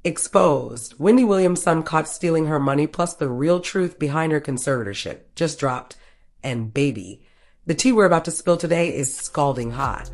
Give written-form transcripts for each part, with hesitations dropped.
Exposed. Wendy Williams' son caught stealing her money, plus the real truth behind her conservatorship just dropped. And baby, the tea we're about to spill today is scalding hot.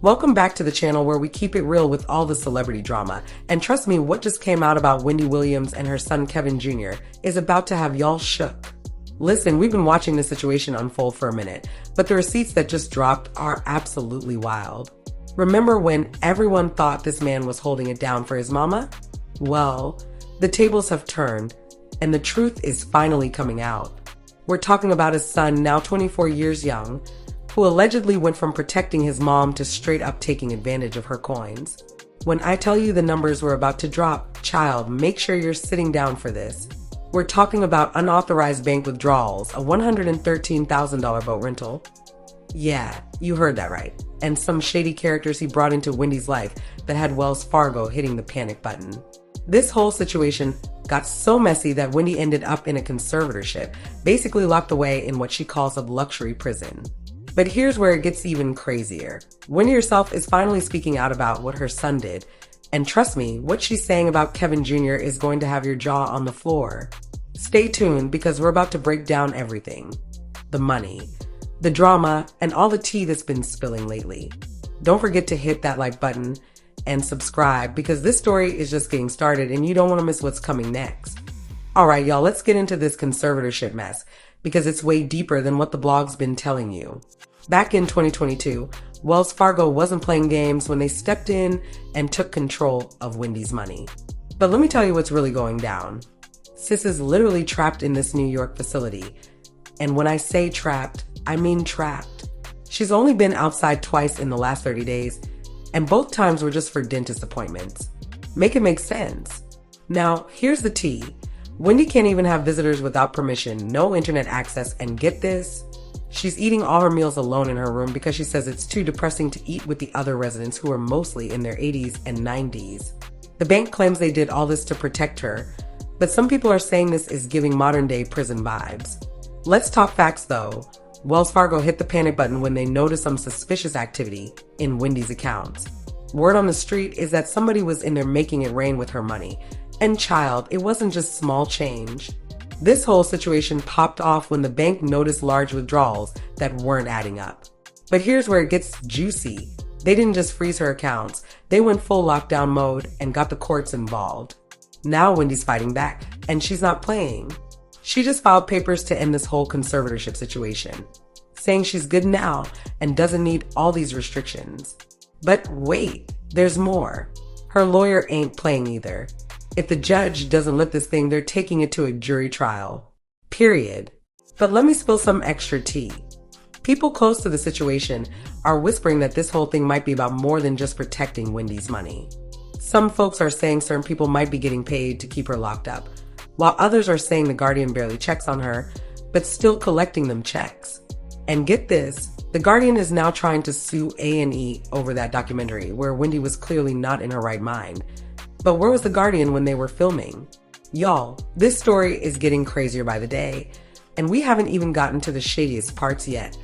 Welcome back to the channel where we keep it real with all the celebrity drama. And trust me, what just came out about Wendy Williams and her son Kevin Jr. is about to have y'all shook. Listen, we've been watching this situation unfold for a minute, but the receipts that just dropped are absolutely wild. Remember when everyone thought this man was holding it down for his mama? Well, the tables have turned, and the truth is finally coming out. We're talking about his son, now 24 years young, who allegedly went from protecting his mom to straight up taking advantage of her coins. When I tell you the numbers were about to drop, child, make sure you're sitting down for this. We're talking about unauthorized bank withdrawals, a $113,000 boat rental. Yeah, you heard that right. And some shady characters he brought into Wendy's life that had Wells Fargo hitting the panic button. This whole situation got so messy that Wendy ended up in a conservatorship, basically locked away in what she calls a luxury prison. But here's where it gets even crazier. Wendy herself is finally speaking out about what her son did. And trust me, what she's saying about Kevin Jr. is going to have your jaw on the floor. Stay tuned because we're about to break down everything. The money, the drama, and all the tea that's been spilling lately. Don't forget to hit that like button and subscribe because this story is just getting started and you don't want to miss what's coming next. All right, y'all, let's get into this conservatorship mess because it's way deeper than what the blog's been telling you. Back in 2022, Wells Fargo wasn't playing games when they stepped in and took control of Wendy's money. But let me tell you what's really going down. Sis is literally trapped in this New York facility. And when I say trapped, I mean trapped. She's only been outside twice in the last 30 days, and both times were just for dentist appointments. Make it make sense. Now, here's the tea. Wendy can't even have visitors without permission, no internet access, and get this? She's eating all her meals alone in her room because she says it's too depressing to eat with the other residents who are mostly in their 80s and 90s. The bank claims they did all this to protect her, but some people are saying this is giving modern-day prison vibes. Let's talk facts though. Wells Fargo hit the panic button when they noticed some suspicious activity in Wendy's accounts. Word on the street is that somebody was in there making it rain with her money. And child, it wasn't just small change. This whole situation popped off when the bank noticed large withdrawals that weren't adding up. But here's where it gets juicy. They didn't just freeze her accounts. They went full lockdown mode and got the courts involved. Now Wendy's fighting back, and she's not playing. She just filed papers to end this whole conservatorship situation, saying she's good now and doesn't need all these restrictions. But wait, there's more. Her lawyer ain't playing either. If the judge doesn't lift this thing, they're taking it to a jury trial. Period. But let me spill some extra tea. People close to the situation are whispering that this whole thing might be about more than just protecting Wendy's money. Some folks are saying certain people might be getting paid to keep her locked up, while others are saying the Guardian barely checks on her, but still collecting them checks. And get this, the Guardian is now trying to sue A&E over that documentary where Wendy was clearly not in her right mind. But where was the Guardian when they were filming? Y'all, this story is getting crazier by the day, and we haven't even gotten to the shadiest parts yet.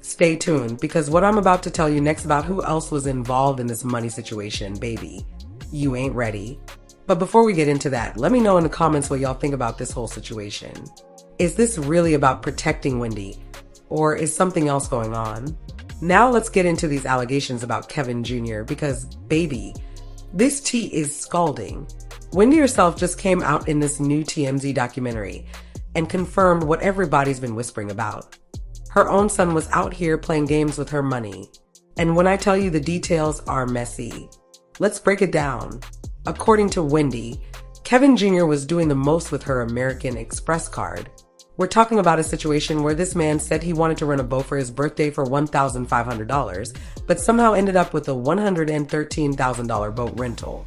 Stay tuned, because what I'm about to tell you next about who else was involved in this money situation, baby, you ain't ready. But before we get into that, let me know in the comments what y'all think about this whole situation. Is this really about protecting Wendy, or is something else going on? Now let's get into these allegations about Kevin Jr. because, baby, this tea is scalding. Wendy herself just came out in this new TMZ documentary and confirmed what everybody's been whispering about. Her own son was out here playing games with her money. And when I tell you the details are messy, let's break it down. According to Wendy, Kevin Jr. was doing the most with her American Express card. We're talking about a situation where this man said he wanted to rent a boat for his birthday for $1,500, but somehow ended up with a $113,000 boat rental.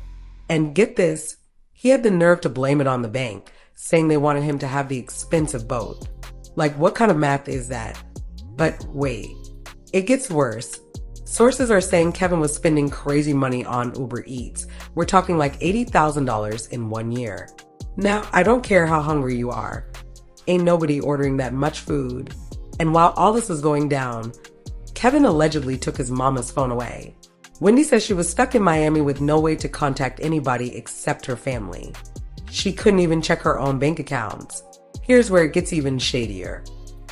And get this, he had the nerve to blame it on the bank, saying they wanted him to have the expensive boat. Like, what kind of math is that? But wait, it gets worse. Sources are saying Kevin was spending crazy money on Uber Eats. We're talking like $80,000 in 1 year. Now, I don't care how hungry you are. Ain't nobody ordering that much food. And while all this was going down, Kevin allegedly took his mama's phone away. Wendy says she was stuck in Miami with no way to contact anybody except her family. She couldn't even check her own bank accounts. Here's where it gets even shadier.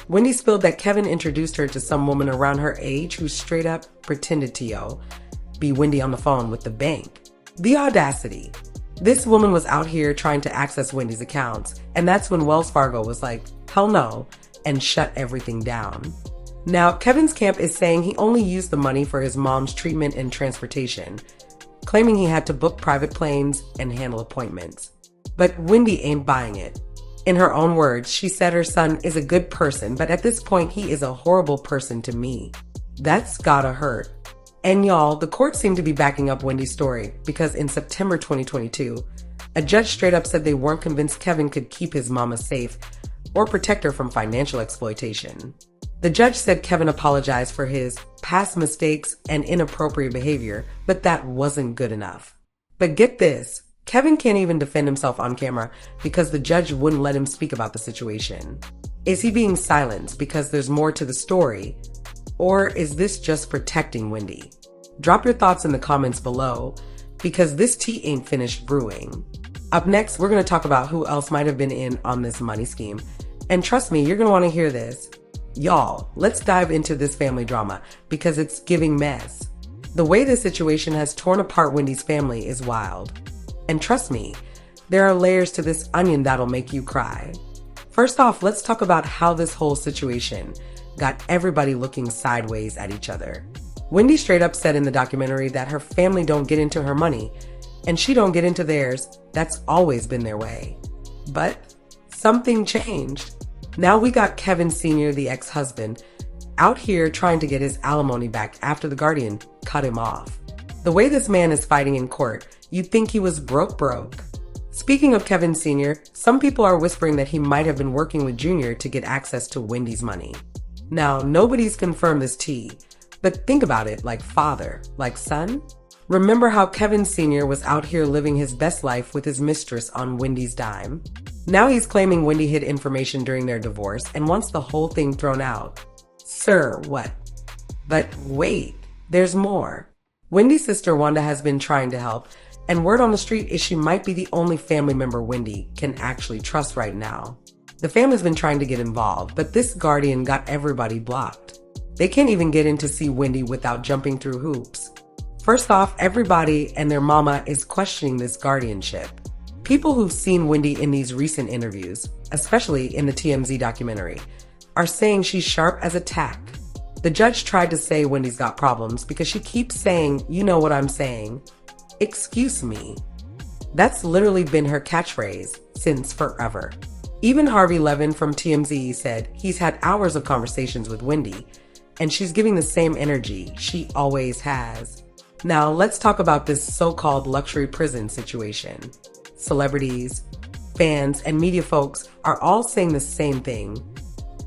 Wendy spilled that Kevin introduced her to some woman around her age who straight up pretended to be Wendy on the phone with the bank. The audacity. This woman was out here trying to access Wendy's accounts, and that's when Wells Fargo was like, hell no, and shut everything down. Now, Kevin's camp is saying he only used the money for his mom's treatment and transportation, claiming he had to book private planes and handle appointments. But Wendy ain't buying it. In her own words, she said her son is a good person, but at this point, he is a horrible person to me. That's gotta hurt. And y'all, the court seemed to be backing up Wendy's story because in September 2022, a judge straight up said they weren't convinced Kevin could keep his mama safe or protect her from financial exploitation. The judge said Kevin apologized for his past mistakes and inappropriate behavior, but that wasn't good enough. But get this, Kevin can't even defend himself on camera because the judge wouldn't let him speak about the situation. Is he being silenced because there's more to the story? Or is this just protecting Wendy? Drop your thoughts in the comments below because this tea ain't finished brewing. Up next, we're going to talk about who else might have been in on this money scheme. And trust me, you're going to want to hear this. Y'all, let's dive into this family drama because it's giving mess. The way this situation has torn apart Wendy's family is wild. And trust me, there are layers to this onion that'll make you cry. First off, let's talk about how this whole situation got everybody looking sideways at each other. Wendy straight up said in the documentary that her family don't get into her money and she don't get into theirs. That's always been their way. But something changed. Now we got Kevin Sr., the ex-husband, out here trying to get his alimony back after the Guardian cut him off. The way this man is fighting in court, you'd think he was broke. Speaking of Kevin Sr., some people are whispering that he might have been working with Junior to get access to Wendy's money. Now, nobody's confirmed this tea, but think about it like father, like son. Remember how Kevin Sr. was out here living his best life with his mistress on Wendy's dime? Now he's claiming Wendy hid information during their divorce and wants the whole thing thrown out. Sir, what? But wait, there's more. Wendy's sister Wanda has been trying to help, and word on the street is she might be the only family member Wendy can actually trust right now. The family's been trying to get involved, but this Guardian got everybody blocked. They can't even get in to see Wendy without jumping through hoops. First off, everybody and their mama is questioning this guardianship. People who've seen Wendy in these recent interviews, especially in the TMZ documentary, are saying she's sharp as a tack. The judge tried to say Wendy's got problems because she keeps saying, you know what I'm saying. Excuse me. That's literally been her catchphrase since forever. Even Harvey Levin from TMZ said he's had hours of conversations with Wendy, and she's giving the same energy she always has. Now let's talk about this so-called luxury prison situation. Celebrities, fans, and media folks are all saying the same thing.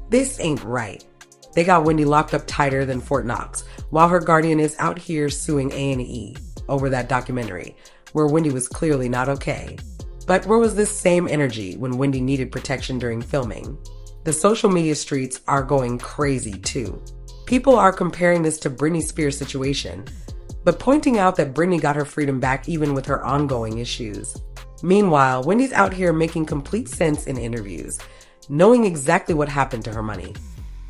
This ain't right. They got Wendy locked up tighter than Fort Knox, while her guardian is out here suing A&E over that documentary, where Wendy was clearly not okay. But where was this same energy when Wendy needed protection during filming? The social media streets are going crazy too. People are comparing this to Britney Spears' situation, but pointing out that Britney got her freedom back even with her ongoing issues. Meanwhile, Wendy's out here making complete sense in interviews, knowing exactly what happened to her money,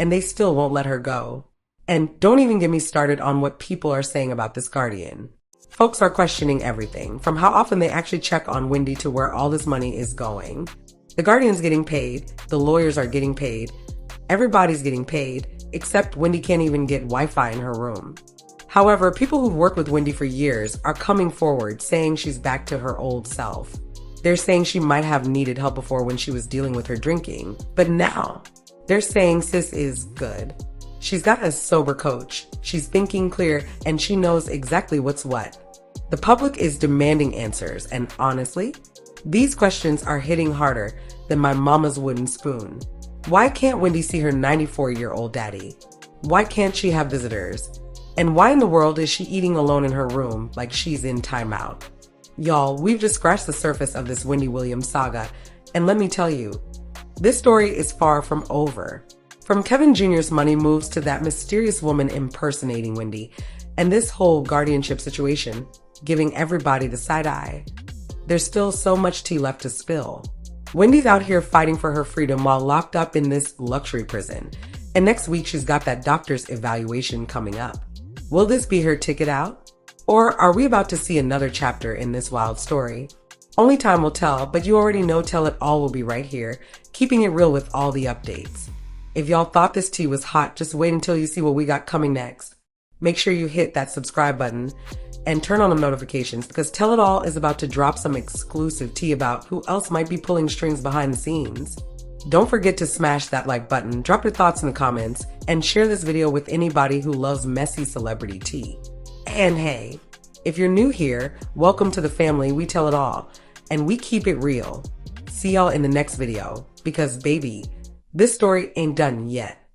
and they still won't let her go. And don't even get me started on what people are saying about this Guardian. Folks are questioning everything, from how often they actually check on Wendy to where all this money is going. The Guardian's getting paid, the lawyers are getting paid, everybody's getting paid, except Wendy can't even get Wi-Fi in her room. However, people who've worked with Wendy for years are coming forward saying she's back to her old self. They're saying she might have needed help before when she was dealing with her drinking, but now they're saying sis is good. She's got a sober coach, she's thinking clear, and she knows exactly what's what. The public is demanding answers, and honestly, these questions are hitting harder than my mama's wooden spoon. Why can't Wendy see her 94-year-old daddy? Why can't she have visitors? And why in the world is she eating alone in her room like she's in timeout? Y'all, we've just scratched the surface of this Wendy Williams saga, and let me tell you, this story is far from over. From Kevin Jr.'s money moves to that mysterious woman impersonating Wendy, And this whole guardianship situation, giving everybody the side eye. There's still so much tea left to spill. Wendy's out here fighting for her freedom while locked up in this luxury prison. And next week, she's got that doctor's evaluation coming up. Will this be her ticket out? Or are we about to see another chapter in this wild story? Only time will tell, but you already know Tell It All will be right here, keeping it real with all the updates. If y'all thought this tea was hot, just wait until you see what we got coming next. Make sure you hit that subscribe button and turn on the notifications because Tell It All is about to drop some exclusive tea about who else might be pulling strings behind the scenes. Don't forget to smash that like button, drop your thoughts in the comments, and share this video with anybody who loves messy celebrity tea. And hey, if you're new here, welcome to the family. We tell it all, and we keep it real. See y'all in the next video, because baby, this story ain't done yet.